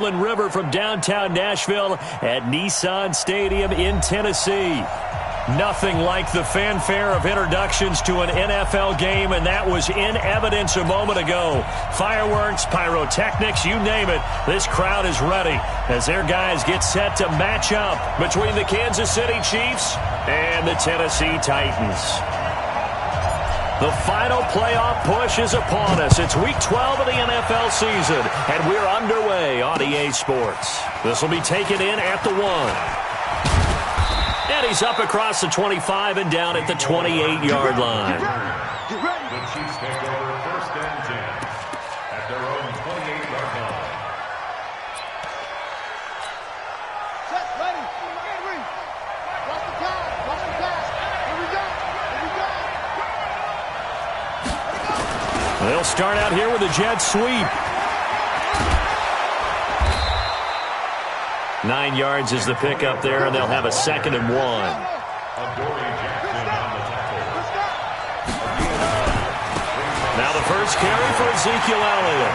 River from downtown Nashville at Nissan Stadium in Tennessee. Nothing like the fanfare of introductions to an NFL game, and that was in evidence a moment ago. Fireworks, pyrotechnics, you name it. This crowd is ready as their guys get set to match up between the Kansas City Chiefs and the Tennessee Titans. The final playoff push is upon us. It's Week 12 of the NFL season, and we're underway on EA Sports. This will be taken in at the 1. And he's up across the 25 and down at the 28-yard line. The Chiefs take over first and 10 at their own 28-yard line. Set, ready, ready. Watch the pass, watch the pass. Here we go, here we go. They'll start out here with a jet sweep. 9 yards is the pickup there, and they'll have a 2nd and 1. Now the first carry for Ezekiel Elliott.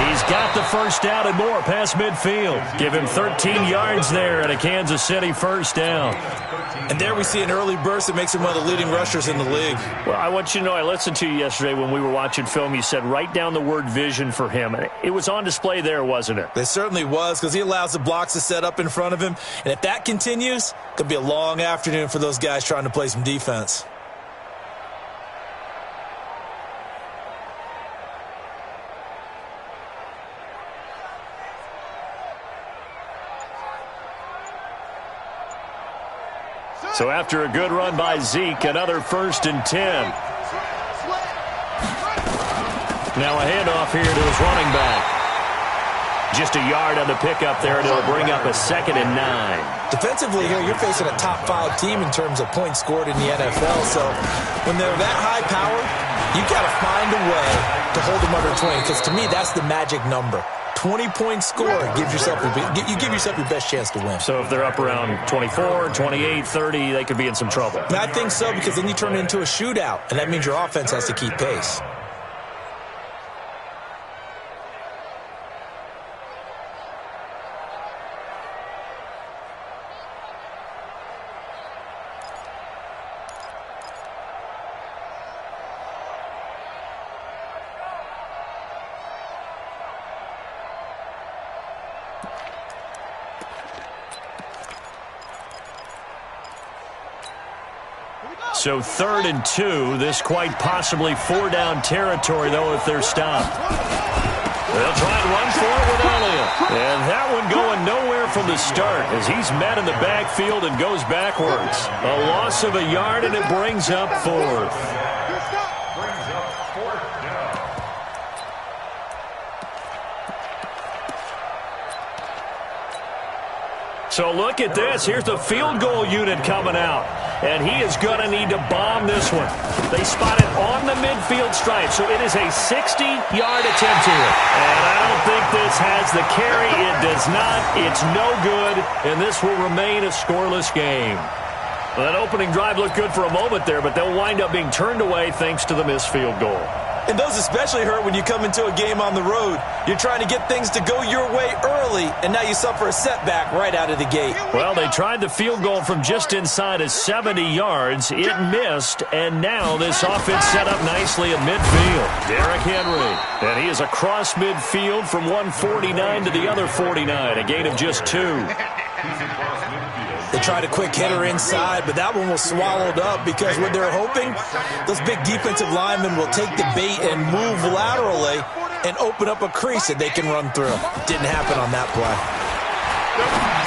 He's got the first down and more past midfield. Give him 13 yards there and a Kansas City first down. And there we see an early burst that makes him one of the leading rushers in the league. Well, I want you to know, I listened to you yesterday when we were watching film. You said write down the word vision for him. It was on display there, wasn't it? It certainly was, because he allows the blocks to set up in front of him. And if that continues, it could be a long afternoon for those guys trying to play some defense. So after a good run by Zeke, another 1st and 10. Now a handoff here to his running back. Just a yard on the pickup there, and it'll bring up a 2nd and 9. Defensively here, you're facing a top 5 team in terms of points scored in the NFL. So when they're that high powered, you got to find a way to hold them under 20, because to me, that's the magic number. 20-point score, you give yourself your best chance to win. So if they're up around 24, 28, 30, they could be in some trouble. I think so, because then you turn it into a shootout, and that means your offense has to keep pace. So 3rd and 2, this quite possibly 4-down territory, though, if they're stopped. They'll try and run for it with Elliott. And that one going nowhere from the start as he's met in the backfield and goes backwards. A loss of a yard, and it brings up 4th. So look at this. Here's the field goal unit coming out. And he is going to need to bomb this one. They spot it on the midfield stripe. So it is a 60-yard attempt here. And I don't think this has the carry. It does not. It's no good. And this will remain a scoreless game. Well, that opening drive looked good for a moment there, but they'll wind up being turned away thanks to the missed field goal. And those especially hurt when you come into a game on the road. You're trying to get things to go your way early, and now you suffer a setback right out of the gate. Well, they tried the field goal from just inside of 70 yards. It missed, and now this offense set up nicely at midfield. Derrick Henry, and he is across midfield from 149 to the other 49, a gain of just 2. They tried a quick hitter inside, but that one was swallowed up because what they're hoping, those big defensive linemen will take the bait and move laterally and open up a crease that they can run through. Didn't happen on that play.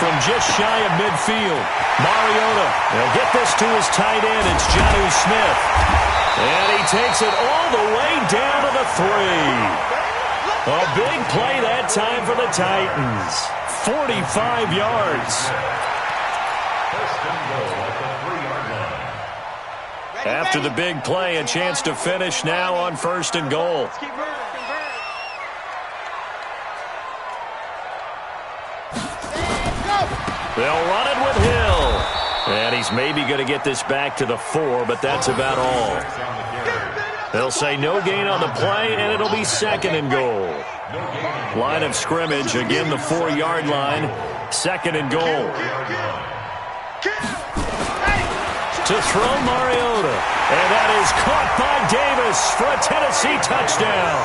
From just shy of midfield, Mariota will get this to his tight end. It's Jonnu Smith. And he takes it all the way down to the 3. A big play that time for the Titans. 45 yards. After the big play, a chance to finish now on 1st and goal. They'll run it with Hill. And he's maybe going to get this back to the 4, but that's about all. They'll say no gain on the play, and it'll be 2nd and goal. Line of scrimmage, again the 4-yard line. 2nd and goal. To throw Mariota. And that is caught by Davis for a Tennessee touchdown.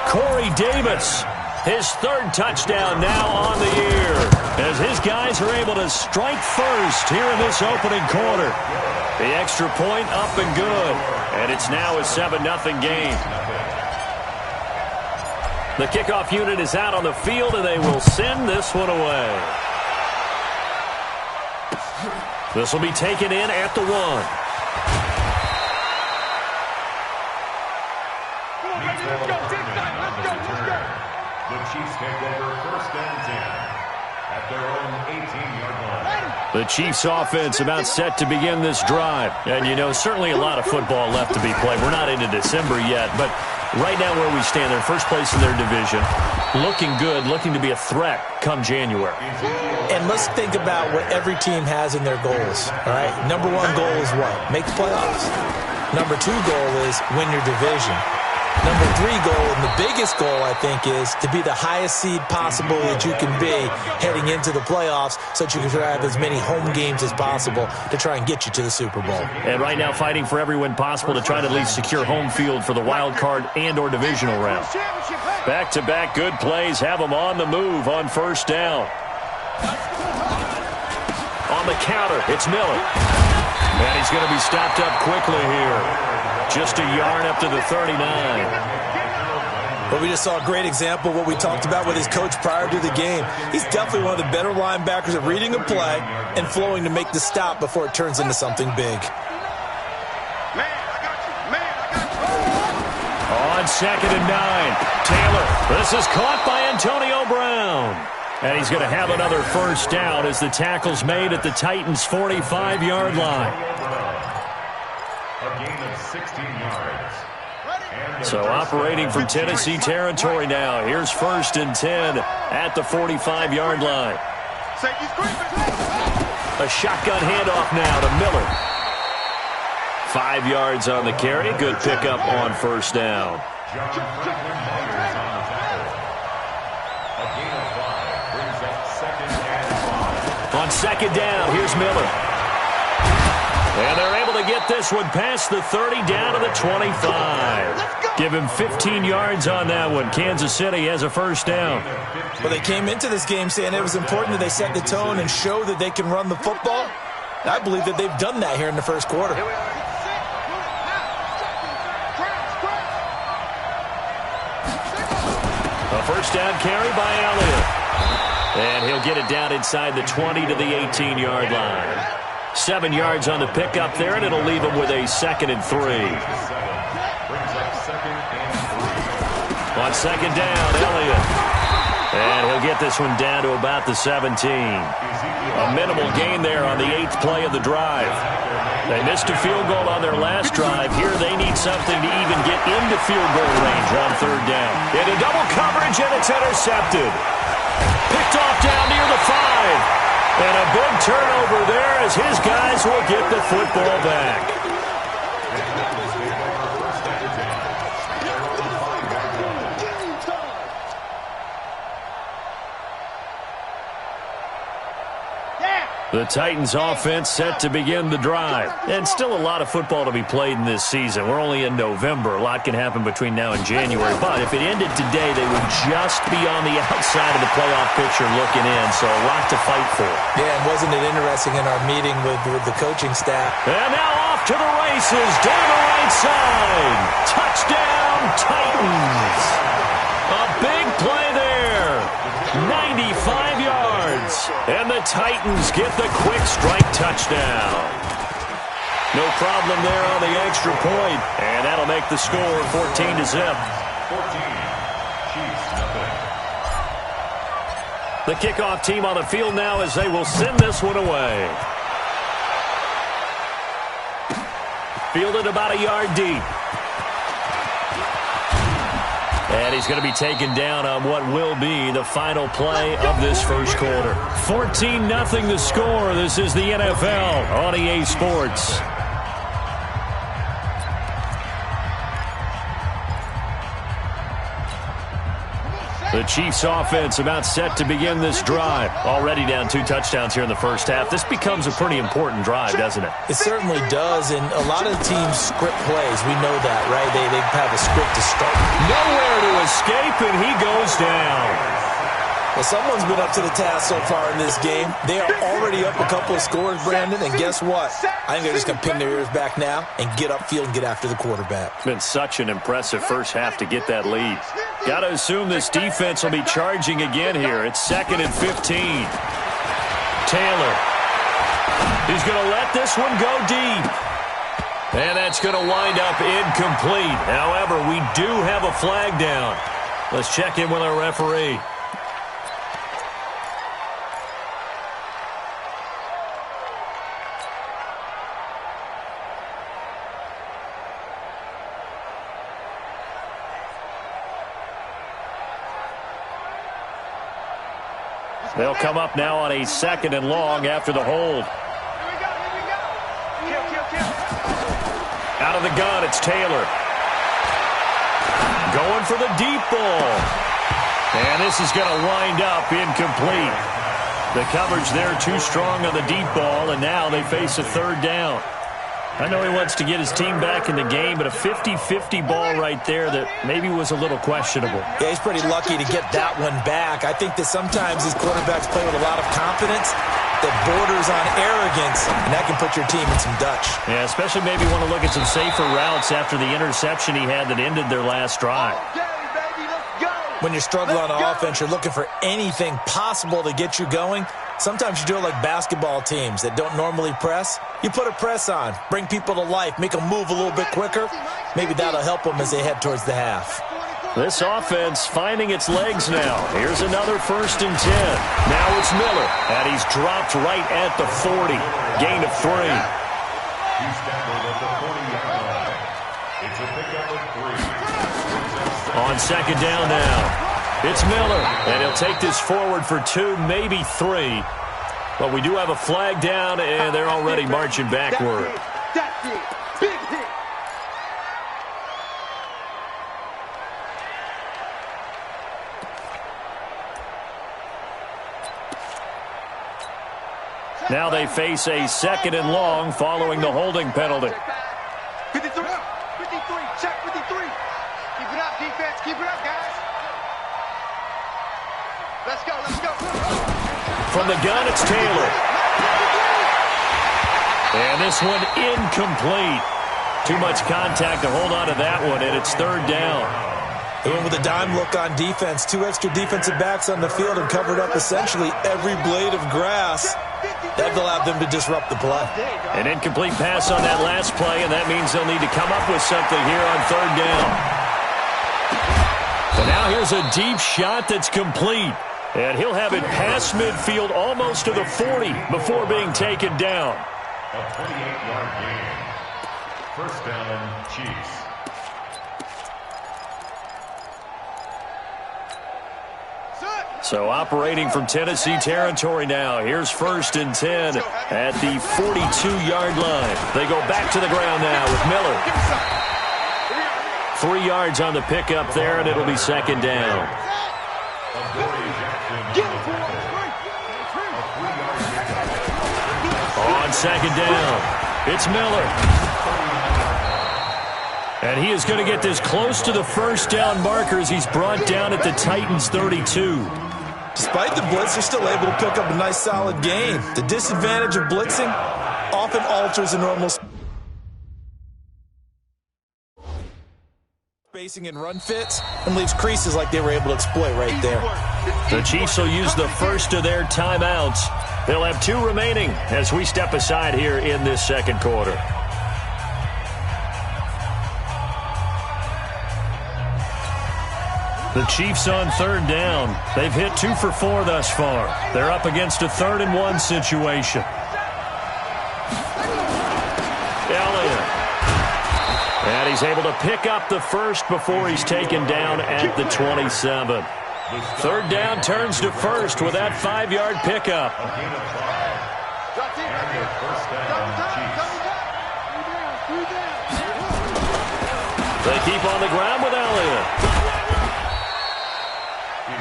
Corey Davis, his 3rd touchdown now on the year, as his guys are able to strike first here in this opening quarter. The extra point up and good, and it's now a 7-0 game. The kickoff unit is out on the field, and they will send this one away. This will be taken in at the 1. The Chiefs take over 1st and 10 at their own 18-yard line. The Chiefs offense about set to begin this drive. And, you know, certainly a lot of football left to be played. We're not into December yet, but right now where we stand, they're first place in their division. Looking good, looking to be a threat come January. And let's think about what every team has in their goals, all right? Number 1 goal is what? Make the playoffs. Number 2 goal is win your division. Number 3 goal, and the biggest goal, I think, is to be the highest seed possible that you can be heading into the playoffs so that you can have as many home games as possible to try and get you to the Super Bowl. And right now fighting for every win possible to try to at least secure home field for the wild card and or divisional round. Back-to-back good plays have them on the move on 1st down. On the counter, it's Miller. And he's going to be stopped up quickly here. Just a yard up to the 39. But we just saw a great example of what we talked about with his coach prior to the game. He's definitely one of the better linebackers at reading a play and flowing to make the stop before it turns into something big. On 2nd and 9, Taylor. This is caught by Antonio Brown. And he's going to have another 1st down as the tackle's made at the Titans' 45-yard line. A gain of 16 yards. So operating from Tennessee territory now. Here's 1st and 10 at the 45-yard line. A shotgun handoff now to Miller. 5 yards on the carry. Good pickup on 1st down. John Franklin Myers on the tackle. A gain of 5 brings up 2nd and 5. On 2nd down, here's Miller. And they're able to get this one past the 30 down to the 25. Give him 15 yards on that one. Kansas City has a 1st down. Well, they came into this game saying it was important that they set the tone and show that they can run the football. I believe that they've done that here in the 1st quarter. A 1st down carry by Elliott. And he'll get it down inside the 20 to the 18-yard line. 7 yards on the pickup there, and it'll leave him with a 2nd and 3. On 2nd down, Elliott. And he'll get this one down to about the 17. A minimal gain there on the 8th play of the drive. They missed a field goal on their last drive. Here they need something to even get into field goal range on 3rd down. Into double coverage, and it's intercepted. Picked off down near the 5. And a big turnover there as his guys will get the football back. The Titans offense set to begin the drive. And still a lot of football to be played in this season. We're only in November. A lot can happen between now and January. But if it ended today, they would just be on the outside of the playoff picture looking in. So a lot to fight for. Yeah, and wasn't it interesting in our meeting with the coaching staff? And now off to the races down the right side. Touchdown, Titans. A big play there. 95 yards. And the Titans get the quick strike touchdown. No problem there on the extra point. And that'll make the score 14-0. 14. Chiefs, nothing. The kickoff team on the field now as they will send this one away. Fielded about a yard deep. And he's going to be taken down on what will be the final play of this 1st quarter. 14-0 the score. This is the NFL on EA Sports. The Chiefs offense about set to begin this drive. Already down 2 touchdowns here in the first half. This becomes a pretty important drive, doesn't it? It certainly does, and a lot of teams script plays. We know that, right? They have a script to start. Nowhere to escape, and he goes down. Well, someone's been up to the task so far in this game. They are already up a couple of scores, Brandon, and guess what? I think they're just going to pin their ears back now and get upfield and get after the quarterback. It's been such an impressive first half to get that lead. Got to assume this defense will be charging again here. It's 2nd and 15. Taylor. He's going to let this one go deep. And that's going to wind up incomplete. However, we do have a flag down. Let's check in with our referee. They'll come up now on a 2nd and long after the hold. Out of the gun, it's Taylor. Going for the deep ball. And this is going to wind up incomplete. The coverage there too strong on the deep ball, and now they face a 3rd down. I know he wants to get his team back in the game, but a 50-50 ball right there that maybe was a little questionable. Yeah, he's pretty lucky to get that one back. I think that sometimes these quarterbacks play with a lot of confidence that borders on arrogance, and that can put your team in some Dutch. Yeah, especially maybe want to look at some safer routes after the interception he had that ended their last drive. When you're struggling on offense, you're looking for anything possible to get you going. Sometimes you do it like basketball teams that don't normally press. You put a press on, bring people to life, make them move a little bit quicker. Maybe that'll help them as they head towards the half. This offense finding its legs now. Here's another 1st and 10. Now it's Miller, and he's dropped right at the 40. Gain of 3. He's tackled at the 40-yard line. It's a pickup of 3. On 2nd down now. It's Miller, and he'll take this forward for 2, maybe 3. But we do have a flag down, and they're already marching backward. That's it. Big hit. Now they face a 2nd and long following the holding penalty. 53. 53. Check 53. Keep it up, defense. Keep it up, guys. Let's go. Let's go. From the gun, it's Taylor. And this one incomplete. Too much contact to hold on to that one, and it's 3rd down. They went with a dime look on defense. 2 extra defensive backs on the field and covered up essentially every blade of grass. That allowed them to disrupt the play. An incomplete pass on that last play, and that means they'll need to come up with something here on 3rd down. So now here's a deep shot that's complete. And he'll have it past midfield almost to the 40 before being taken down. A 28-yard gain. 1st down, Chiefs. So operating from Tennessee territory now. Here's 1st and 10 at the 42-yard line. They go back to the ground now with Miller. 3 yards on the pickup there, and it'll be 2nd down. On 2nd down, it's Miller. And he is going to get this close to the 1st down marker as he's brought down at the Titans' 32. Despite the blitz, they're still able to pick up a nice, solid gain. The disadvantage of blitzing often alters the normal spacing and run fits and leaves creases like they were able to exploit right there. The Chiefs will use the first of their timeouts. They'll have 2 remaining as we step aside here in this 2nd quarter. The Chiefs on 3rd down. They've hit 2 for 4 thus far. They're up against a 3rd and 1 situation. Elliott. And he's able to pick up the first before he's taken down at the 27. 3rd down turns to 1st with that 5-yard pickup. They keep on the ground with Elliott.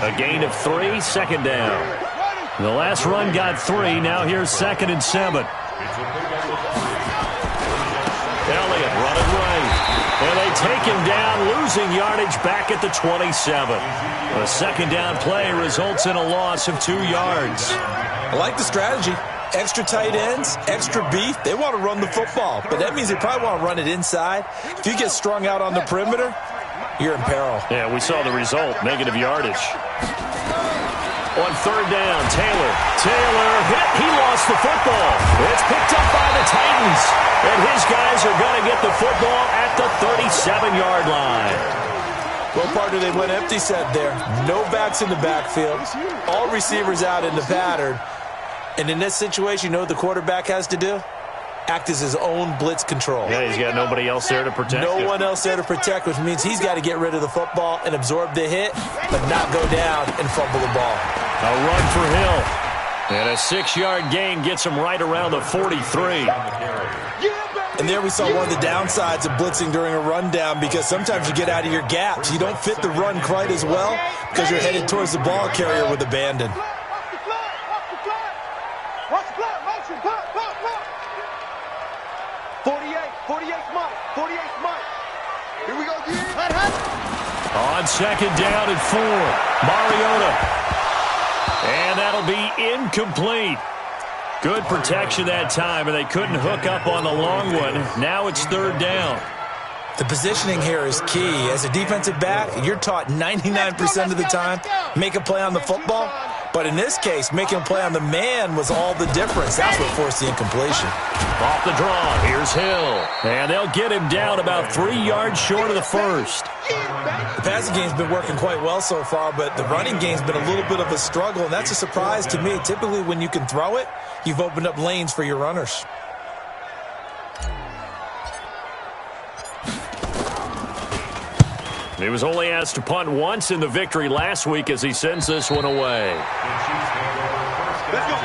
A gain of 3, second down. The last run got 3. Now here's 2nd and 7. Elliott running right. And they take him down, losing yardage back at the 27. A second down play results in a loss of 2 yards. I like the strategy. Extra tight ends, extra beef. They want to run the football, but that means they probably want to run it inside. If you get strung out on the perimeter, you're in peril. Yeah, we saw the result, negative yardage. On 3rd down, Taylor hit. He lost the football. It's picked up by the Titans. And his guys are going to get the football at the 37-yard line. Well, partner, they went empty set there. No backs in the backfield. All receivers out in the pattern. And in this situation, you know what the quarterback has to do? Act as his own blitz control. Yeah, he's got nobody else there to protect him. No one else there to protect, which means he's got to get rid of the football and absorb the hit, but not go down and fumble the ball. A run for Hill. And a 6-yard gain gets him right around the 43. And there we saw one of the downsides of blitzing during a rundown, because sometimes you get out of your gaps. You don't fit the run quite as well because you're headed towards the ball carrier with abandon. 48 Mike. Here we go, on 2nd down and 4. Mariota. And that'll be incomplete. Good protection that time, and they couldn't hook up on the long one. Now it's 3rd down. The positioning here is key. As a defensive back, you're taught 99% of the time, make a play on the football. But in this case, making a play on the man was all the difference. That's what forced the incompletion. Off the draw, here's Hill. And they'll get him down about 3 yards short of the first. The passing game's been working quite well so far, but the running game's been a little bit of a struggle, and that's a surprise to me. Typically, when you can throw it, you've opened up lanes for your runners. He was only asked to punt once in the victory last week as he sends this one away. Let's go.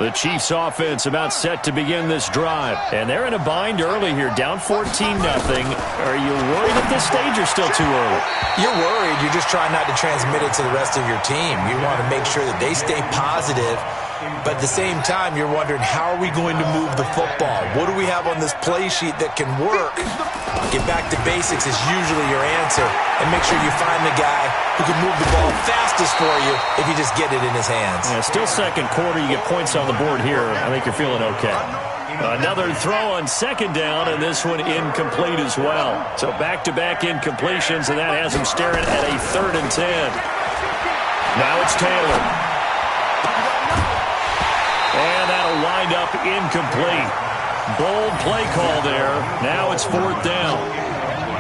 The Chiefs offense about set to begin this drive. And they're in a bind early here, down 14-0. Are you worried at this stage or still too early? You're worried. You're just trying not to transmit it to the rest of your team. You want to make sure that they stay positive. But at the same time, you're wondering, how are we going to move the football? What do we have on this play sheet that can work? Get back to basics is usually your answer. And make sure you find the guy who can move the ball fastest for you if you just get it in his hands. Yeah, still second quarter. You get points on the board here. I think you're feeling okay. Another throw on 2nd down, and this one incomplete as well. So back-to-back incompletions, and that has him staring at a 3rd and 10. Now it's Taylor. And that'll wind up incomplete. Bold play call there. Now it's 4th down.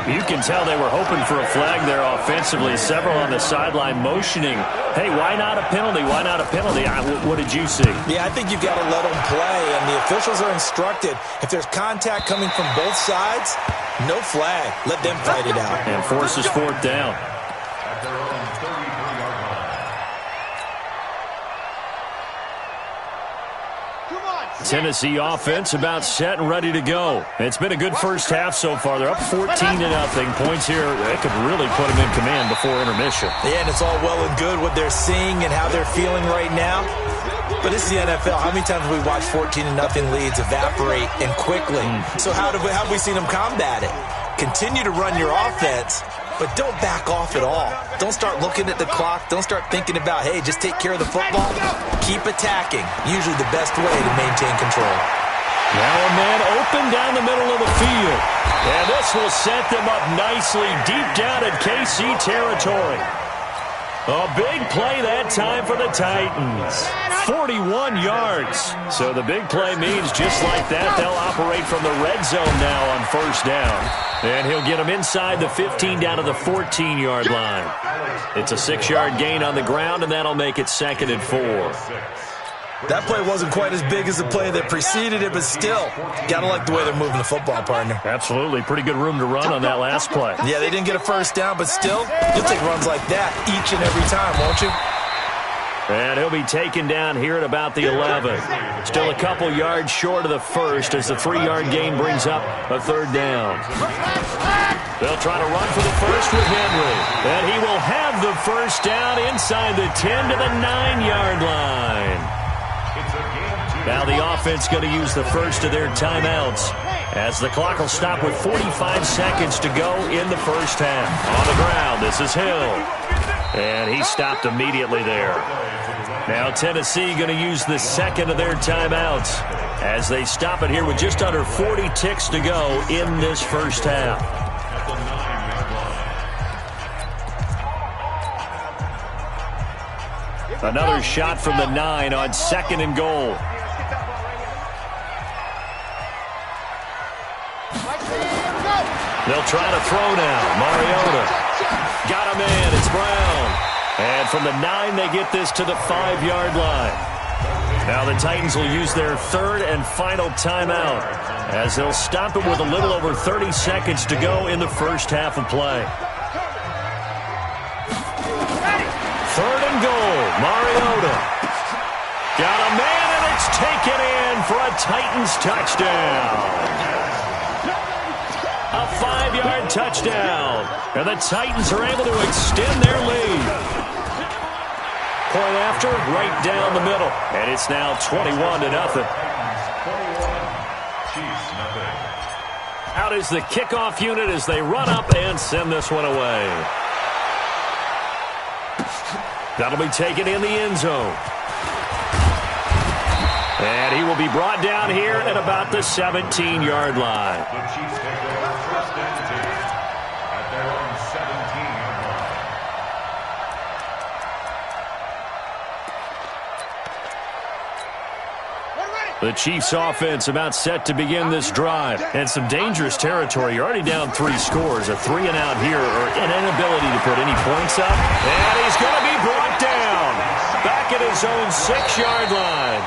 You can tell they were hoping for a flag there offensively. Several on the sideline motioning, hey, why not a penalty? Why not a penalty? What did you see? Yeah, I think you've got to let them play, and the officials are instructed, if there's contact coming from both sides, no flag. Let them fight it out. And forces 4th down. Tennessee offense about set and ready to go. It's been a good first half so far. They're up 14-0. Points here, they could really put them in command before intermission. Yeah, and it's all well and good what they're seeing and how they're feeling right now. But this is the NFL. How many times have we watched 14-0 leads evaporate and quickly? So how have we seen them combat it? Continue to run your offense, but don't back off at all. Don't start looking at the clock. Don't start thinking about, hey, just take care of the football. Keep attacking. Usually the best way to maintain control. Now a man open down the middle of the field. And this will set them up nicely deep down in KC territory. A big play that time for the Titans. 41 yards. So the big play means just like that, they'll operate from the red zone now on 1st down. And he'll get them inside the 15 down to the 14-yard line. It's a 6-yard gain on the ground, and that'll make it 2nd and 4. That play wasn't quite as big as the play that preceded it, but still, gotta like the way they're moving the football, partner. Absolutely. Pretty good room to run on that last play. Yeah, they didn't get a 1st down, but still, you'll take runs like that each and every time, won't you? And he'll be taken down here at about the 11. Still a couple yards short of the first as the 3-yard gain brings up a third down. They'll try to run for the first with Henry. And he will have the first down inside the 10 to the 9-yard line. Now the offense going to use the first of their timeouts as the clock will stop with 45 seconds to go in the first half. On the ground, this is Hill. And he stopped immediately there. Now Tennessee going to use the second of their timeouts as they stop it here with just under 40 ticks to go in this first half. Another shot from the 9 on 2nd and goal. They'll try to throw now. Mariota. Got a man. It's Brown. And from the 9, they get this to the 5-yard line. Now the Titans will use their third and final timeout as they'll stop it with a little over 30 seconds to go in the first half of play. 3rd and goal. Mariota. Got a man, and it's taken in for a Titans touchdown. A 5-yard touchdown. And the Titans are able to extend their lead. Point after, right down the middle. And it's now 21-0. Out is the kickoff unit as they run up and send this one away. That'll be taken in the end zone. And he will be brought down here at about the 17-yard line. The Chiefs take over 1st and 10 at their own 17-yard line. The Chiefs offense about set to begin this drive. And some dangerous territory. You're already down 3 scores. A 3-and-out here or an inability to put any points up. And he's going to be brought down. Back at his own 6-yard line.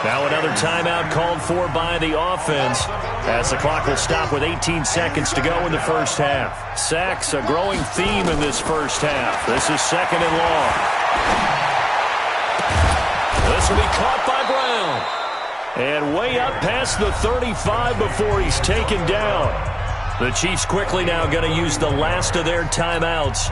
Now another timeout called for by the offense as the clock will stop with 18 seconds to go in the first half. Sacks, a growing theme in this first half. This is 2nd and long. This will be caught by Brown. And way up past the 35 before he's taken down. The Chiefs quickly now going to use the last of their timeouts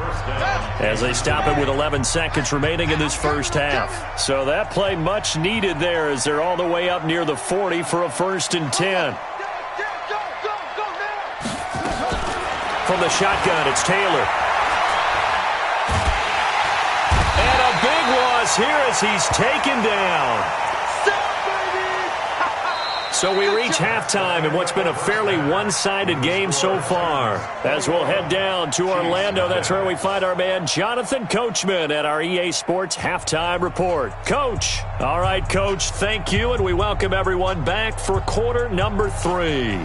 as they stop it with 11 seconds remaining in this first half. So that play much needed there as they're all the way up near the 40 for a 1st and 10. From the shotgun, it's Taylor. And a big loss here as he's taken down. So we reach halftime in what's been a fairly one-sided game so far. As we'll head down to Orlando, that's where we find our man Jonathan Coachman at our EA Sports Halftime Report. Coach. All right, Coach, thank you, and we welcome everyone back for quarter number 3.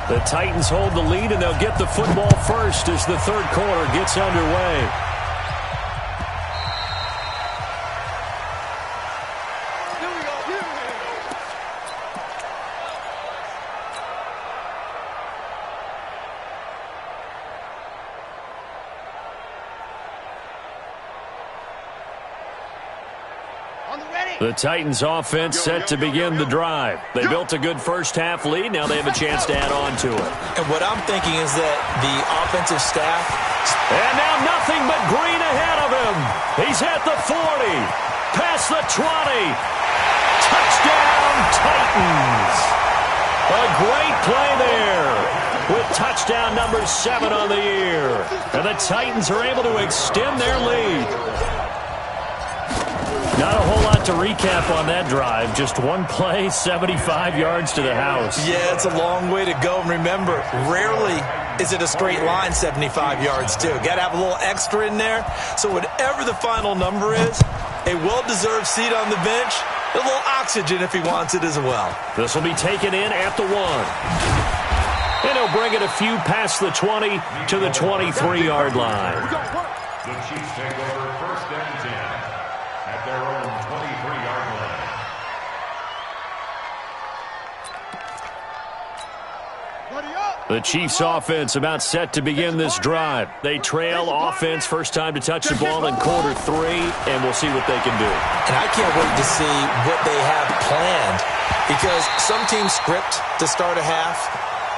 The Titans hold the lead, and they'll get the football first as the third quarter gets underway. The Titans offense set to begin the drive. They built a good first half lead. Now they have a chance to add on to it. And what I'm thinking is that the offensive staff... And now nothing but green ahead of him. He's at the 40. Past the 20. Touchdown, Titans. A great play there with touchdown number 7 on the year. And the Titans are able to extend their lead. Not a whole lot to recap on that drive. Just one play, 75 yards to the house. Yeah, it's a long way to go. And remember, rarely is it a straight line 75 yards, too. Got to have a little extra in there. So whatever the final number is, a well-deserved seat on the bench, a little oxygen if he wants it as well. This will be taken in at the 1. And he'll bring it a few past the 20 to the 23-yard line. The Chiefs take over 1st and 10 at their own 23-yard line. Buddy up! The Chiefs offense about set to begin this drive. They trail offense, first time to touch the ball in quarter 3, and we'll see what they can do. And I can't wait to see what they have planned, because some teams script to start a half.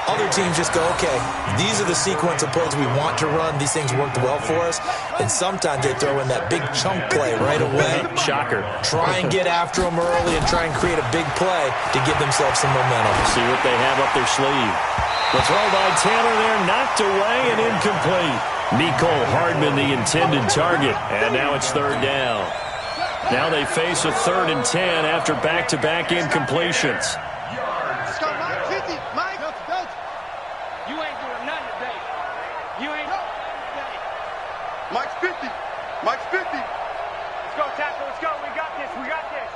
Other teams just go, okay, these are the sequence of plays we want to run. These things worked well for us. And sometimes they throw in that big chunk play right away. Shocker. Try and get after them early and try and create a big play to give themselves some momentum. See what they have up their sleeve. The throw by Taylor there, knocked away and incomplete. Nicole Hardman, the intended target. And now it's third down. Now they face a 3rd and 10 after back-to-back incompletions. Mike's 50. Mike's 50. Let's go, tackle. Let's go. We got this. We got this.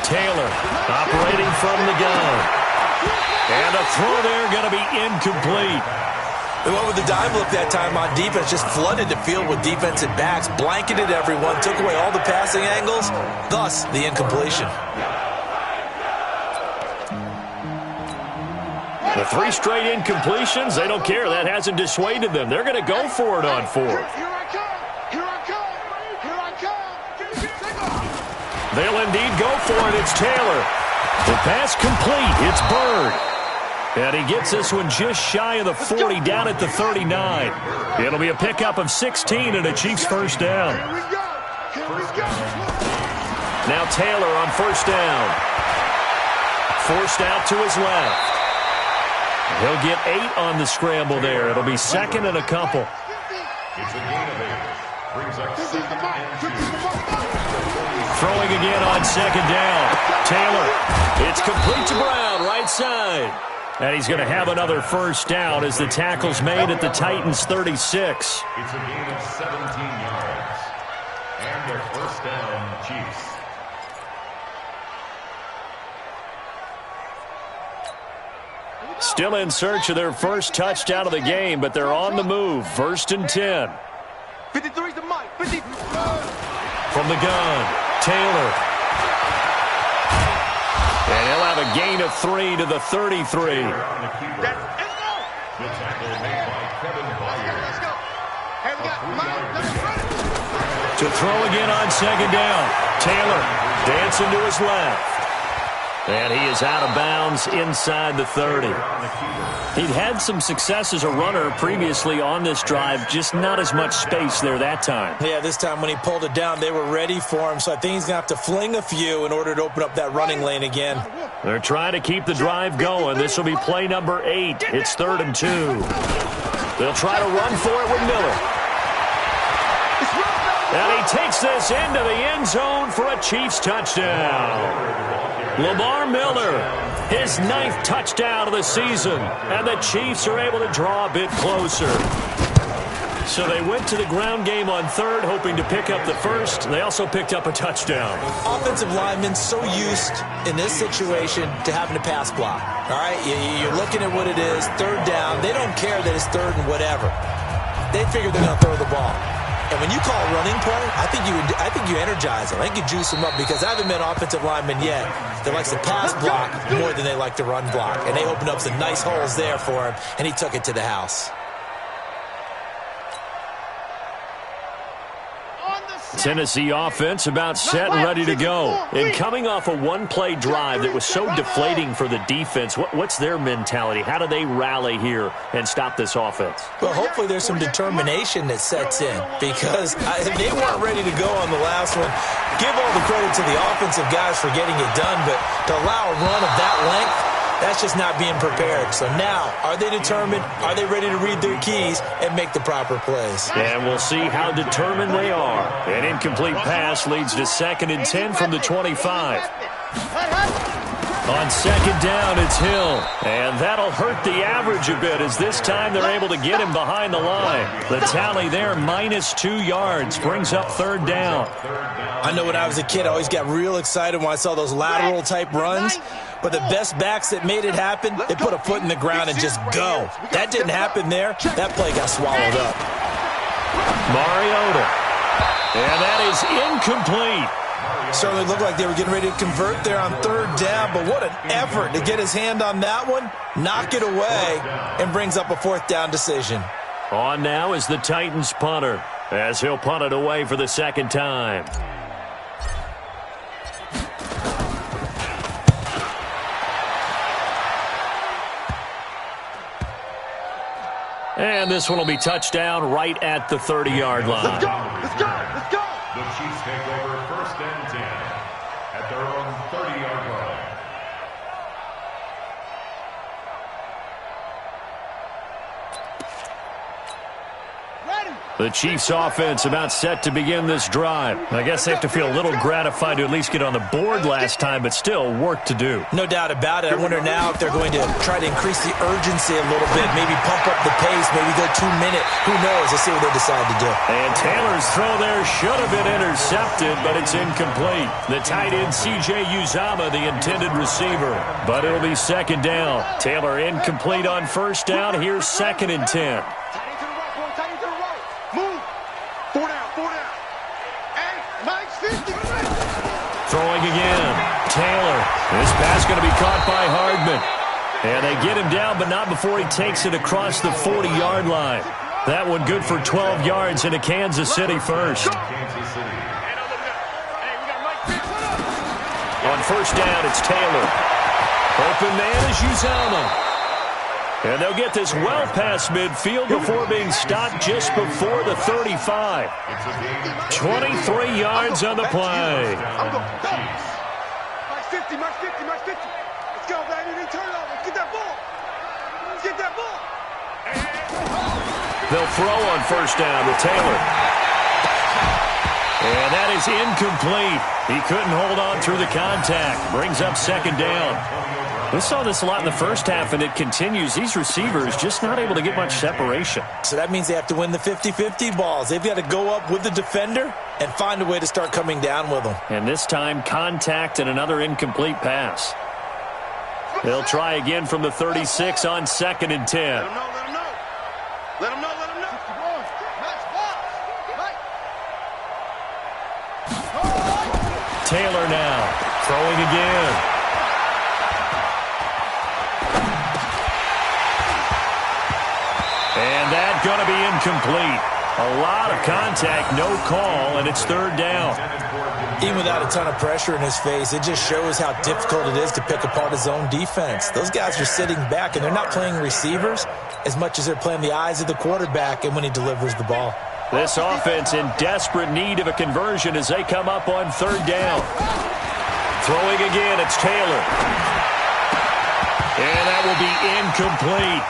Taylor operating from the gun. And a throw there going to be incomplete. They went with the dime look that time on defense, just flooded the field with defensive backs, blanketed everyone, took away all the passing angles, thus the incompletion. The 3 straight incompletions, they don't care. That hasn't dissuaded them. They're going to go for it on 4th. Here I come. Here I come. Here I come. They'll indeed go for it. It's Taylor. The pass complete. It's Bird. And he gets this one just shy of the 40, down at the 39. It'll be a pickup of 16 and a Chiefs first down. Here we go. Here we go. Now Taylor on first down. Forced out to his left. He'll get 8 on the scramble there. It'll be 2nd and a couple. It's a gain of 8. Brings up 2nd and 2. Throwing again on 2nd down. Taylor. It's complete to Brown, right side. And he's going to have another first down as the tackle's made at the Titans' 36. It's a gain of 17 yards. And their first down, Chiefs. Still in search of their first touchdown of the game, but they're on the move. 1st and 10. 53's the Mike. 50. From the gun, Taylor. And he'll have a gain of 3 to the 33. The tackle made by Kevin Byers. Let's go. Hey, we got Mike. To throw again on 2nd down. Taylor dancing to his left. And he is out of bounds inside the 30. He'd had some success as a runner previously on this drive, just not as much space there that time. Yeah, this time when he pulled it down, they were ready for him, so I think he's going to have to fling a few in order to open up that running lane again. They're trying to keep the drive going. This will be play number 8. It's 3rd and 2. They'll try to run for it with Miller. And he takes this into the end zone for a Chiefs touchdown. Lamar Miller, his 9th touchdown of the season, and the Chiefs are able to draw a bit closer. So they went to the ground game on 3rd, hoping to pick up the first. They also picked up a touchdown. Offensive linemen so used in this situation to having to pass block. All right, you're looking at what it is, 3rd down. They don't care that it's 3rd and whatever. They figure they're going to throw the ball. And when you call a running play, I think you energize them. I think you juice them up, because I haven't met offensive linemen yet that likes to pass block more than they like to run block. And they opened up some nice holes there for him, and he took it to the house. Tennessee offense about set and ready to go. And coming off a one-play drive that was so deflating for the defense, what's their mentality? How do they rally here and stop this offense? Well, hopefully there's some determination that sets in, because they weren't ready to go on the last one. Give all the credit to the offensive guys for getting it done, but to allow a run of that length, that's just not being prepared. So now, are they determined? Are they ready to read their keys and make the proper plays? And we'll see how determined they are. An incomplete pass leads to 2nd and 10 from the 25. On 2nd down, it's Hill. And that'll hurt the average a bit, as this time they're able to get him behind the line. The tally there, -2 yards, brings up 3rd down. I know when I was a kid, I always got real excited when I saw those lateral-type runs. But the best backs that made it happen, they put a foot in the ground and just go. That didn't happen there. That play got swallowed up. Mariota. And that is incomplete. Certainly looked like they were getting ready to convert there on third down, but what an effort to get his hand on that one, knock it away, and brings up a fourth down decision. On now is the Titans punter, as he'll punt it away for the second time. And this one will be touchdown right at the 30-yard line. Let's go! Let's go! Let's go! The Chiefs take over 1st and 10 at their own 30-yard line. The Chiefs offense about set to begin this drive. I guess they have to feel a little gratified to at least get on the board last time, but still work to do. No doubt about it. I wonder now if they're going to try to increase the urgency a little bit, maybe pump up the pace, maybe go 2-minute. Who knows? Let's see what they decide to do. And Taylor's throw there should have been intercepted, but it's incomplete. The tight end, C.J. Uzomah, the intended receiver. But it'll be second down. Taylor incomplete on first down. Here's 2nd and 10. Throwing again. Taylor. This pass going to be caught by Hardman. And they get him down, but not before he takes it across the 40-yard line. That one good for 12 yards into Kansas City first. On first down, it's Taylor. Open man is Uzomah. And they'll get this well past midfield before being stopped just before the 35. 23 yards on the play. March 50, march 50, march 50. Let's go, baby. They turn over. Get that ball. Let's get that ball. They'll throw on first down with Taylor. And that is incomplete. He couldn't hold on through the contact. Brings up second down. We saw this a lot in the first half, and it continues. These receivers just not able to get much separation. So that means they have to win the 50-50 balls. They've got to go up with the defender and find a way to start coming down with them. And this time, contact and another incomplete pass. They'll try again from the 36 on 2nd and 10. Let him know, let him know. Let him know, let him know. Taylor now, throwing again. And that's going to be incomplete. A lot of contact, no call, and it's third down. Even without a ton of pressure in his face, it just shows how difficult it is to pick apart his own defense. Those guys are sitting back, and they're not playing receivers as much as they're playing the eyes of the quarterback and when he delivers the ball. This offense in desperate need of a conversion as they come up on third down. Throwing again, it's Taylor. And that will be incomplete.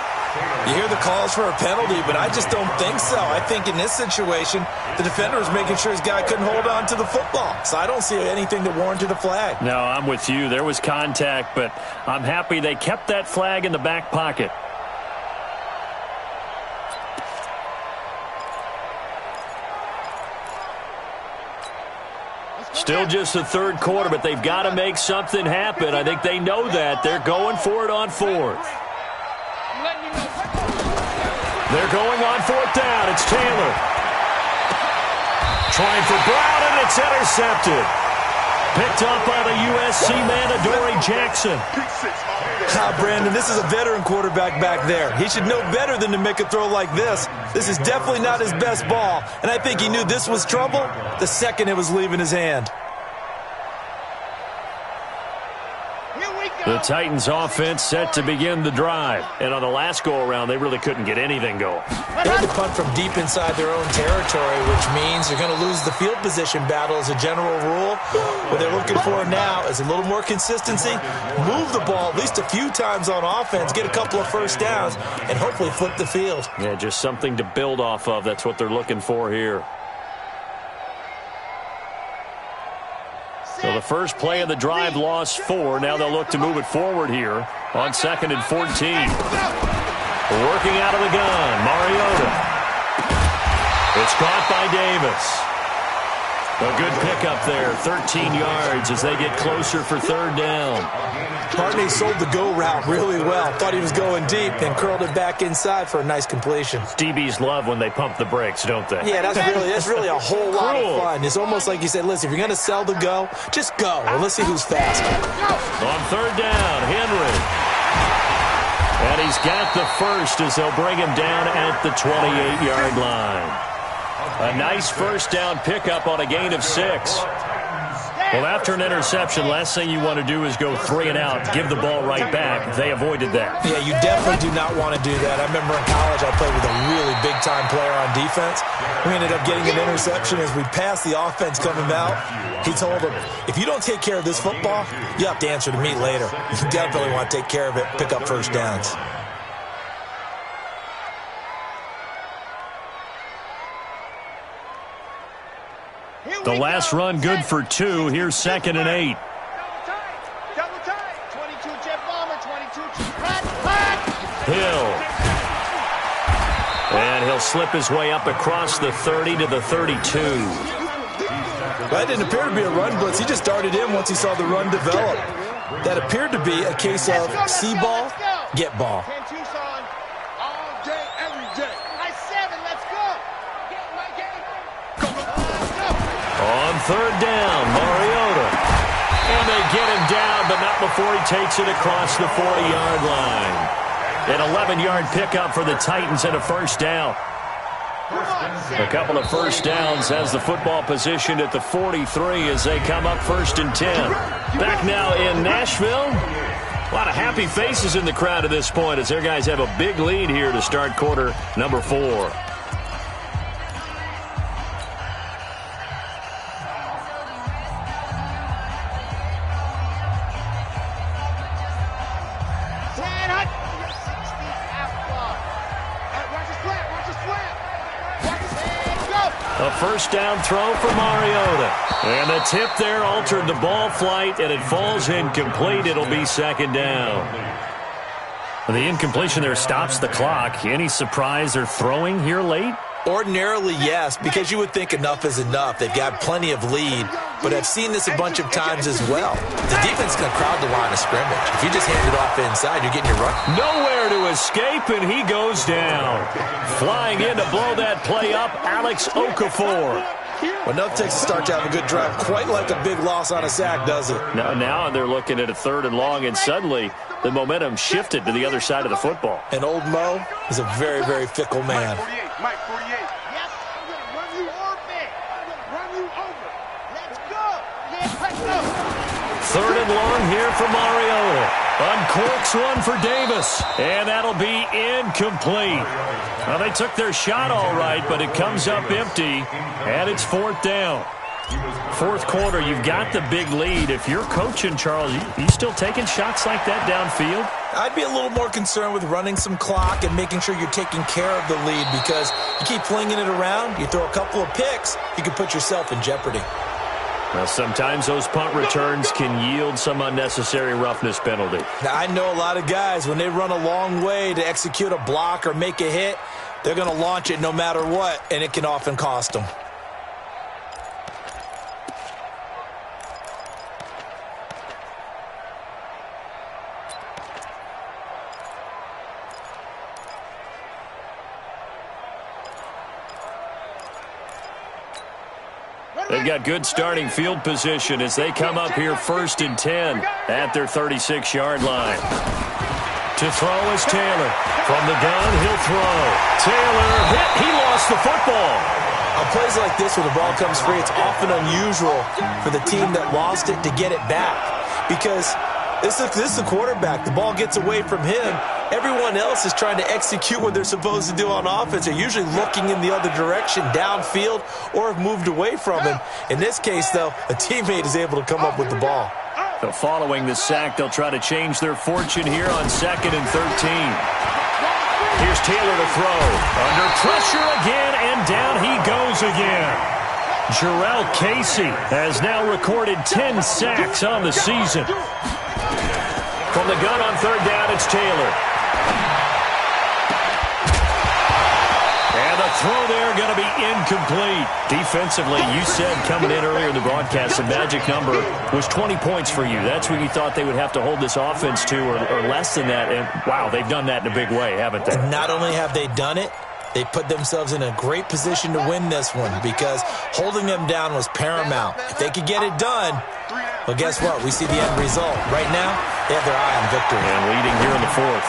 You hear the calls for a penalty, but I just don't think so. I think in this situation, the defender was making sure his guy couldn't hold on to the football. So I don't see anything that warranted a flag. No, I'm with you. There was contact, but I'm happy they kept that flag in the back pocket. Still just the third quarter, but they've got to make something happen. I think they know that. They're going for it on fourth. They're going on fourth down. It's Taylor. Trying for Brown, and it's intercepted. Picked up by the USC man, Adoree Jackson. Brandon, this is a veteran quarterback back there. He should know better than to make a throw like this. This is definitely not his best ball, and I think he knew this was trouble the second it was leaving his hand. The Titans offense set to begin the drive. And on the last go-around, they really couldn't get anything going. They had to punt from deep inside their own territory, which means they're going to lose the field position battle as a general rule. What they're looking for now is a little more consistency, move the ball at least a few times on offense, get a couple of first downs, and hopefully flip the field. Yeah, just something to build off of. That's what they're looking for here. So the first play of the drive lost 4. Now they'll look to move it forward here on 2nd and 14. Working out of the gun, Mariota. It's caught by Davis. A good pickup there, 13 yards as they get closer for third down. Hartney sold the go route really well. Thought he was going deep and curled it back inside for a nice completion. DBs love when they pump the brakes, don't they? Yeah, that's really a whole lot of fun. It's almost like you said, listen, if you're going to sell the go, just go. And let's see who's faster. On third down, Henry. And he's got the first as they'll bring him down at the 28-yard line. A nice first down pickup on a gain of 6. Well, after an interception, last thing you want to do is go 3 and out, give the ball right back. They avoided that. Yeah, you definitely do not want to do that. I remember in college I played with a really big-time player on defense. We ended up getting an interception as we passed the offense coming out. He told him, if you don't take care of this football, you have to answer to me later. You definitely want to take care of it, pick up first downs. The last run good for 2. Here's 2nd and 8. Double time. 22 jet bomber, 22 flat. Hill. And he'll slip his way up across the 30 to the 32. That didn't appear to be a run blitz. He just darted in once he saw the run develop. That appeared to be a case of see ball, get ball. All day, every day. Nice 7, let's go. On third down, Mariota. And they get him down, but not before he takes it across the 40-yard line. An 11-yard pickup for the Titans and a first down. A couple of first downs has the football positioned at the 43 as they come up 1st and 10. Back now in Nashville. A lot of happy faces in the crowd at this point as their guys have a big lead here to start quarter number 4. A first down throw for Mariota. And the tip there altered the ball flight, and it falls incomplete. It'll be 2nd down. The incompletion there stops the clock. Any surprise they're throwing here late? Ordinarily, yes, because you would think enough is enough. They've got plenty of lead, but I've seen this a bunch of times as well. The defense can crowd the line of scrimmage. If you just hand it off inside, you're getting your run. Nowhere to escape, and he goes down. Flying in to blow that play up, Alex Okafor. Well, enough takes to start to have a good drive. Quite like a big loss on a sack, does it? Now they're looking at a 3rd and long, and suddenly the momentum shifted to the other side of the football. And old Mo is a very, very fickle man. Mike 48. Yep, I'm going to run you orbit. I'm going to run you over. Let's go. Yeah, let's go. 3rd and long here for Mariota. Uncorks one for Davis. And that'll be incomplete. Well, they took their shot all right, but it comes up empty. And it's 4th down. 4th quarter, you've got the big lead. If you're coaching, Charles, you still taking shots like that downfield? I'd be a little more concerned with running some clock and making sure you're taking care of the lead, because you keep flinging it around, you throw a couple of picks, you can put yourself in jeopardy. Well, sometimes those punt returns can yield some unnecessary roughness penalty. Now, I know a lot of guys, when they run a long way to execute a block or make a hit, they're going to launch it no matter what, and it can often cost them. They've got good starting field position as they come up here 1st and 10 at their 36-yard line. To throw is Taylor. From the gun, he'll throw. Taylor hit. He lost the football. On plays like this where the ball comes free, it's often unusual for the team that lost it to get it back, because this is the quarterback. The ball gets away from him. Everyone else is trying to execute what they're supposed to do on offense. They're usually looking in the other direction, downfield, or have moved away from him. In this case, though, a teammate is able to come up with the ball. So following the sack, they'll try to change their fortune here on 2nd and 13. Here's Taylor to throw. Under pressure again, and down he goes again. Jarrell Casey has now recorded 10 sacks on the season. From the gun on 3rd down, it's Taylor. And And the throw there going to be incomplete. Defensively, you said coming in earlier in the broadcast, the magic number was 20 points for you. That's what you thought they would have to hold this offense to, or less than that. And, wow, they've done that in a big way, haven't they? And not only have they done it, they put themselves in a great position to win this one because holding them down was paramount. If they could get it done, well, guess what? We see the end result. Right now, they have their eye on victory. And leading here in the fourth.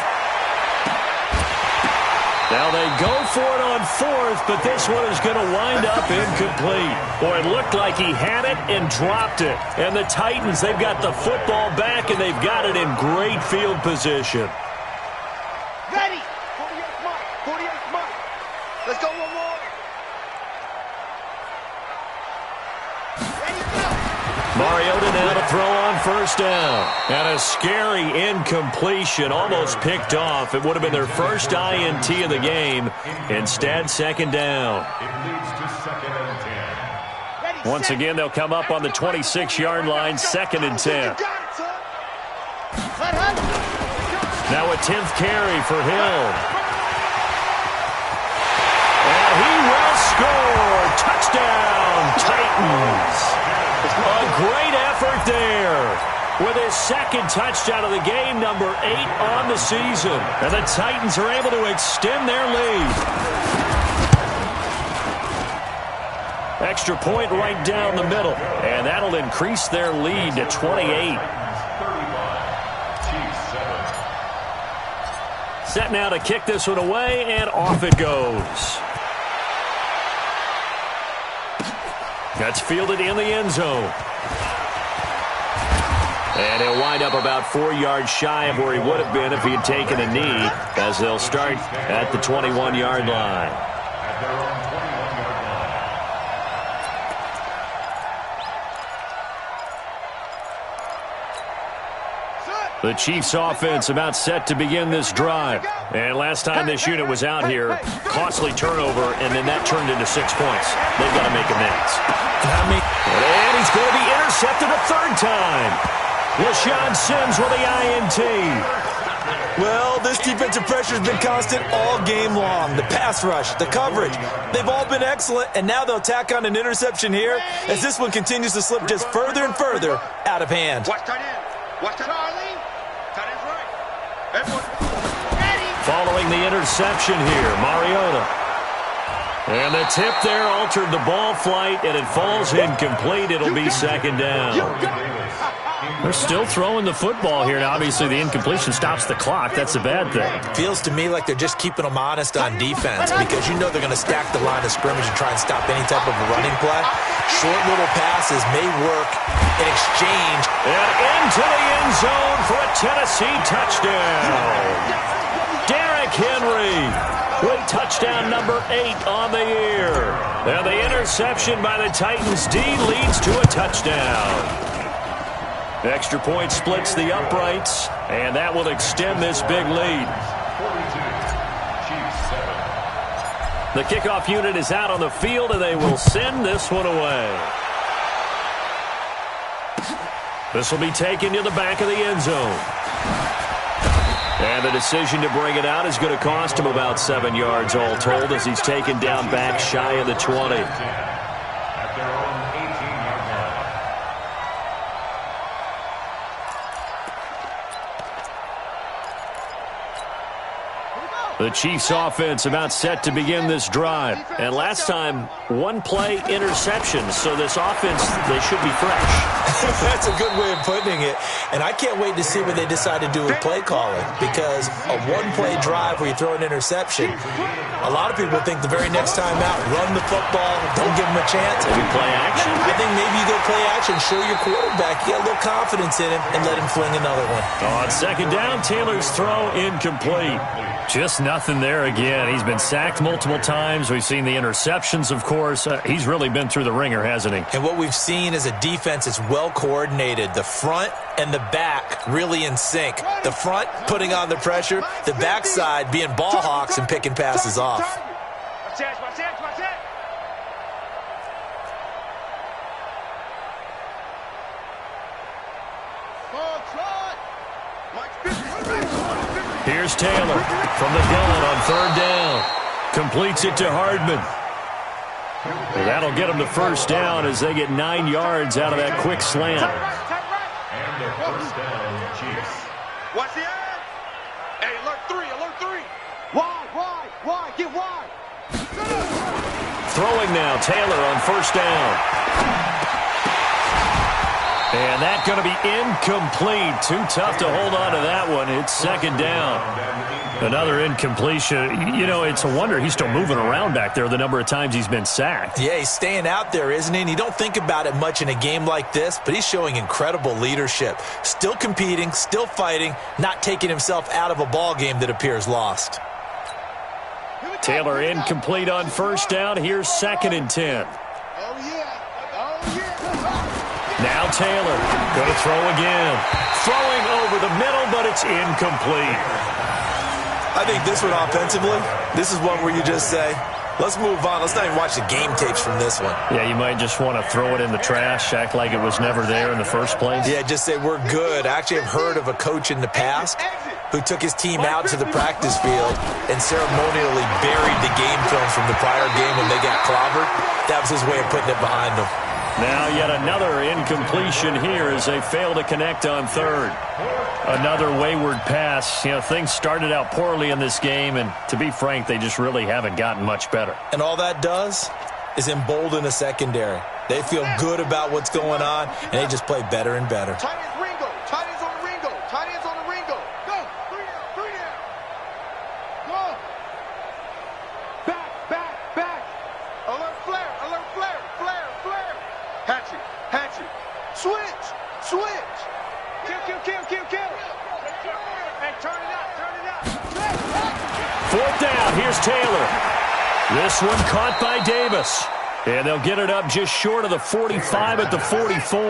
Now they go for it on fourth, but this one is going to wind up incomplete. Boy, it looked like he had it and dropped it. And the Titans, they've got the football back, and they've got it in great field position. Ready. 48 mark. 48 mark. Let's go one more. Ready, go. Mariota now to throw on first down. And a scary incompletion, almost picked off. It would have been their first INT of the game. Instead, second down. It leads to 2nd and 10. Ready, Once set. again, they'll come up on the 26-yard line, 2nd and 10. You got it, son. Let her. Now a 10th carry for Hill. And he will score. Touchdown, Titans. A great effort there. With his second touchdown of the game, number 8 on the season. And the Titans are able to extend their lead. Extra point right down the middle. And that'll increase their lead to 28. 35. Chiefs 7. Set now to kick this one away, and off it goes. That's fielded in the end zone. And he'll wind up about 4 yards shy of where he would have been if he had taken a knee, as they'll start at the 21-yard line. At their own 21-yard line. The Chiefs offense about set to begin this drive. And last time this unit was out here, costly turnover, and then that turned into 6 points. They've got to make amends. And he's going to be intercepted a third time. LaShawn Sims with the INT. Well, this defensive pressure has been constant all game long. The pass rush, the coverage, they've all been excellent, and now they'll tack on an interception here as this one continues to slip just further and further out of hand. Watch tight end. Watch tight Charlie. Tight end's right. Everyone. Ready. Following the interception here, Mariota. And the tip there altered the ball flight, and it falls incomplete. It'll be second down. They're still throwing the football here. Now, obviously, the incompletion stops the clock. That's a bad thing. Feels to me like they're just keeping them honest on defense because you know they're going to stack the line of scrimmage and try and stop any type of a running play. Short little passes may work in exchange. And into the end zone for a Tennessee touchdown. Derrick Henry with touchdown number 8 on the year. And the interception by the Titans D leads to a touchdown. Extra point splits the uprights, and that will extend this big lead. 42. Chiefs 7. The kickoff unit is out on the field, and they will send this one away. This will be taken to the back of the end zone. And the decision to bring it out is going to cost him about 7 yards all told as he's taken down back shy of the 20. At their own 18-yard line. The Chiefs offense about set to begin this drive. And last time, one play interception. So this offense, they should be fresh. That's a good way of putting it. And I can't wait to see what they decide to do with play calling because a one-play drive where you throw an interception, a lot of people think the very next time out, run the football, don't give them a chance. Maybe play action. I think maybe you go play action, show your quarterback, get a little confidence in him, and let him fling another one. On second down, Taylor's throw incomplete. Just nothing there again. He's been sacked multiple times. We've seen the interceptions, of course. He's really been through the ringer, hasn't he? And what we've seen is a defense that's well coordinated. The front and the back really in sync. The front putting on the pressure, the backside being ball hawks and picking passes off. Watch that, watch that, watch that. Ball trot. Mike 50. Here's Taylor from the gun on third down. Completes it to Hardman. Well, that'll get them to first down as they get 9 yards out of that quick slant. And the first down, Chiefs. Watch the end. Hey, alert 3, alert 3. Wide, get wide. Throwing now, Taylor on first down. And that's going to be incomplete. Too tough to hold on to that one. It's second down. Another incompletion. You know, it's a wonder he's still moving around back there the number of times he's been sacked. Yeah, he's staying out there, isn't he? And you don't think about it much in a game like this, but he's showing incredible leadership. Still competing, still fighting, not taking himself out of a ball game that appears lost. Taylor incomplete on first down. Here's 2nd and 10. Now Taylor going to throw again. Throwing over the middle, but it's incomplete. I think this one offensively, this is one where you just say, let's move on. Let's not even watch the game tapes from this one. Yeah, you might just want to throw it in the trash, act like it was never there in the first place. Yeah, just say we're good. I actually have heard of a coach in the past who took his team out to the practice field and ceremonially buried the game film from the prior game when they got clobbered. That was his way of putting it behind them. Now yet another incompletion here as they fail to connect on third. Another wayward pass. You know, things started out poorly in this game, and to be frank, they just really haven't gotten much better. And all that does is embolden a secondary. They feel good about what's going on, and they just play better and better. Tight ends Ringo. Tight ends on the Ringo. Tight ends on the Ringo. Go. 3 down. Go. Back. Alert flare. Hatchet. Switch. Kill. Hey, turn it up. 4th down. Here's Taylor. This one caught by Davis. And they'll get it up just short of the 45 at the 44.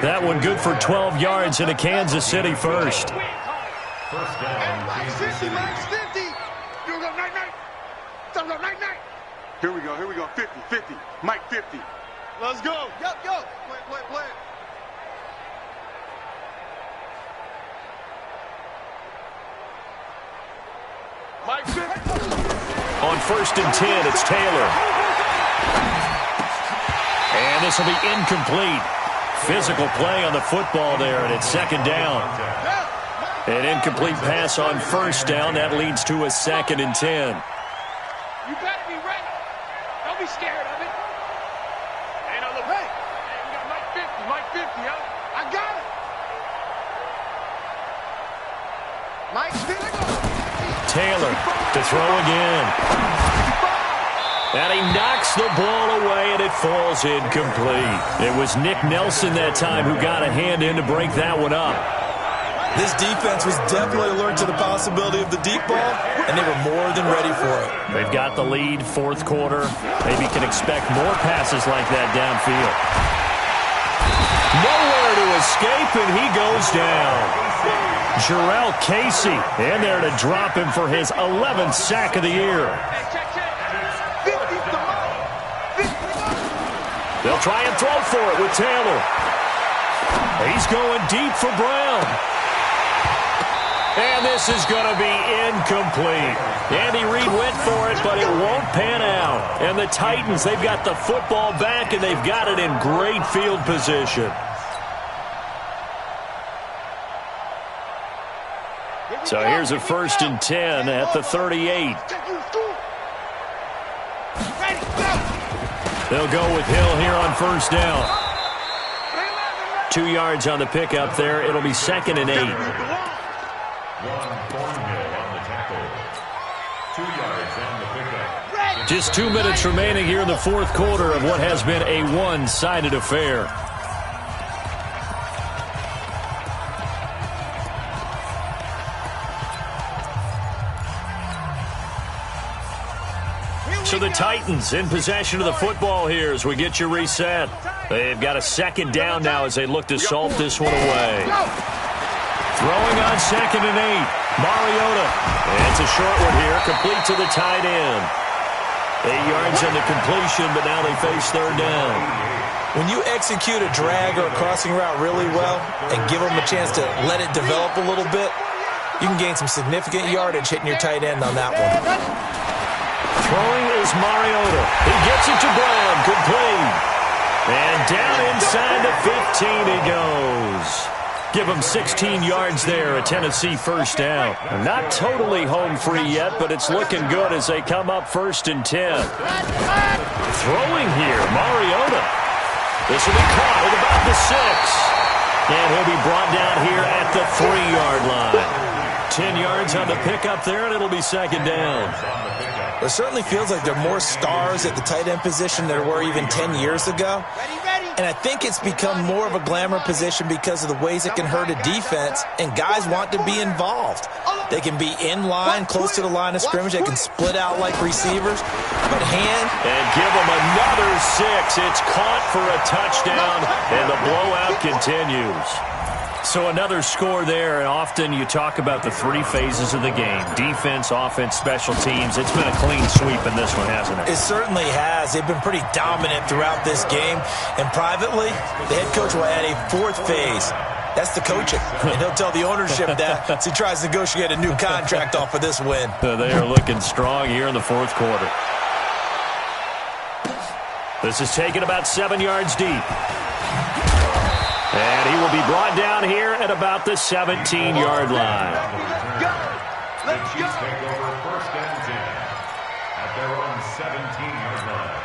That one good for 12 yards into Kansas City first. First down, Kansas City. Max 50. Here we go, night. Here we go. 50. Mike 50. Let's go. Go. Play. Mike 50. On 1st and 10, it's Taylor. And this will be incomplete. Physical play on the football there, and it's 2nd down. An incomplete pass on 1st down. That leads to a 2nd and 10. You better be ready. Don't be scared of it. Hey, now look. Hey, we got Mike 50, huh? I got it. Mike's still. Taylor to throw again. And he knocks the ball away, and it falls incomplete. It was Nick Nelson that time who got a hand in to break that one up. This defense was definitely alert to the possibility of the deep ball, and they were more than ready for it. They've got the lead, 4th quarter. Maybe can expect more passes like that downfield. Nowhere to escape, and he goes down. Jarrell Casey in there to drop him for his 11th sack of the year. They'll try and throw for it with Taylor. He's going deep for Brown. And this is going to be incomplete. Andy Reid went for it, but it won't pan out. And the Titans, they've got the football back, and they've got it in great field position. So here's a 1st and 10 at the 38. They'll go with Hill here on 1st down. 2 yards on the pickup there. It'll be 2nd and 8. Thornhill on the tackle. 2 yards on the pickup. Just 2 minutes remaining here in the 4th quarter of what has been a one-sided affair. So the Titans in possession of the football here as we get you reset. They've got a 2nd down now as they look to salt this one away. Throwing on 2nd and 8. Mariota. And it's a short one here, complete to the tight end. 8 yards on the completion, but now they face 3rd down. When you execute a drag or a crossing route really well and give them a chance to let it develop a little bit, you can gain some significant yardage hitting your tight end on that one. Throwing is Mariota. He gets it to Brown. Complete. And down inside the 15 he goes. Give him 16 yards there, a Tennessee first down. Not totally home free yet, but it's looking good as they come up 1st and 10. Throwing here, Mariota. This will be caught at about the 6. And he'll be brought down here at the 3-yard line. 10 yards on the pickup there, and it'll be 2nd down. It certainly feels like there are more stars at the tight end position than there were even 10 years ago. And I think it's become more of a glamour position because of the ways it can hurt a defense, and guys want to be involved. They can be in line, close to the line of scrimmage. They can split out like receivers. But and give them another 6. It's caught for a touchdown, and the blowout continues. So another score there, and often you talk about the 3 phases of the game. Defense, offense, special teams. It's been a clean sweep in this one, hasn't it? It certainly has. They've been pretty dominant throughout this game. And privately, the head coach will add a 4th phase. That's the coaching. And he'll tell the ownership that as he tries to negotiate a new contract off of this win. They are looking strong here in the 4th quarter. This is taken about 7 yards deep. And he will be brought down here at about the 17-yard line. The Chiefs take over 1st and 10 at their own 17-yard line.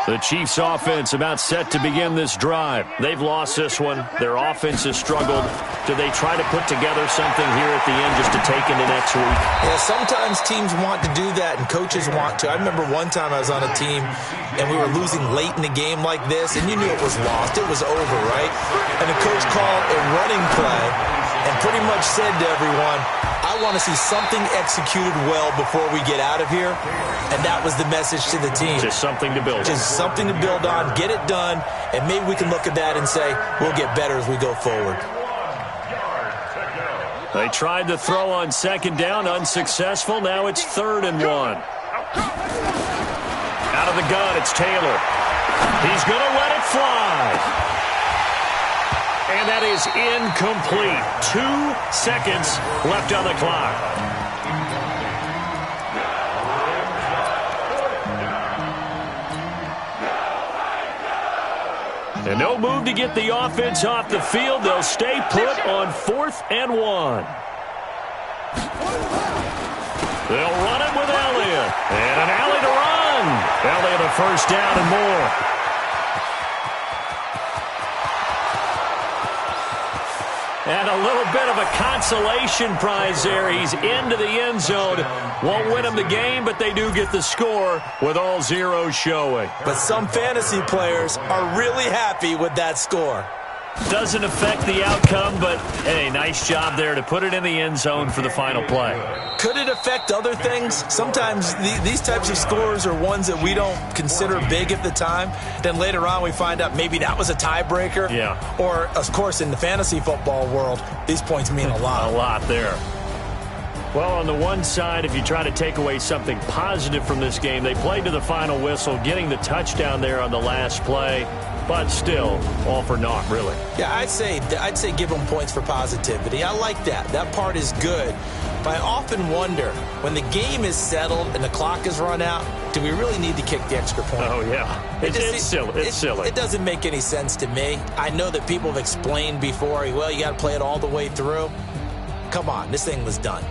The Chiefs' offense about set to begin this drive. They've lost this one. Their offense has struggled. Do they try to put together something here at the end just to take into next week? Yeah, sometimes teams want to do that, and coaches want to. I remember one time I was on a team, and we were losing late in the game like this, and you knew it was lost. It was over, right? And the coach called a running play and pretty much said to everyone, I want to see something executed well before we get out of here. And that was the message to the team. Just something to build on. Just something to build on, get it done, and maybe we can look at that and say, we'll get better as we go forward. They tried to throw on 2nd down, unsuccessful. Now it's 3rd and 1. Out of the gun, it's Taylor. He's going to let it fly. And that is incomplete. 2 seconds left on the clock. And no move to get the offense off the field. They'll stay put on 4th and 1. They'll run it with Elliott. And an alley to run. Elliott a first down and more. And a little bit of a consolation prize there. He's into the end zone. Won't win them the game, but they do get the score with all zeros showing. But some fantasy players are really happy with that score. Doesn't affect the outcome, but, hey, nice job there to put it in the end zone for the final play. Could it affect other things? Sometimes these types of scores are ones that we don't consider big at the time. Then later on we find out maybe that was a tiebreaker. Yeah. Or, of course, in the fantasy football world, these points mean a lot. A lot there. Well, on the one side, if you try to take away something positive from this game, they played to the final whistle, getting the touchdown there on the last play. But still, all for naught, really. Yeah, I'd say give them points for positivity. I like that. That part is good. But I often wonder, when the game is settled and the clock is run out, do we really need to kick the extra point? Oh, yeah. It's silly. It's silly. It doesn't make any sense to me. I know that people have explained before, well, you got to play it all the way through. Come on, this thing was done.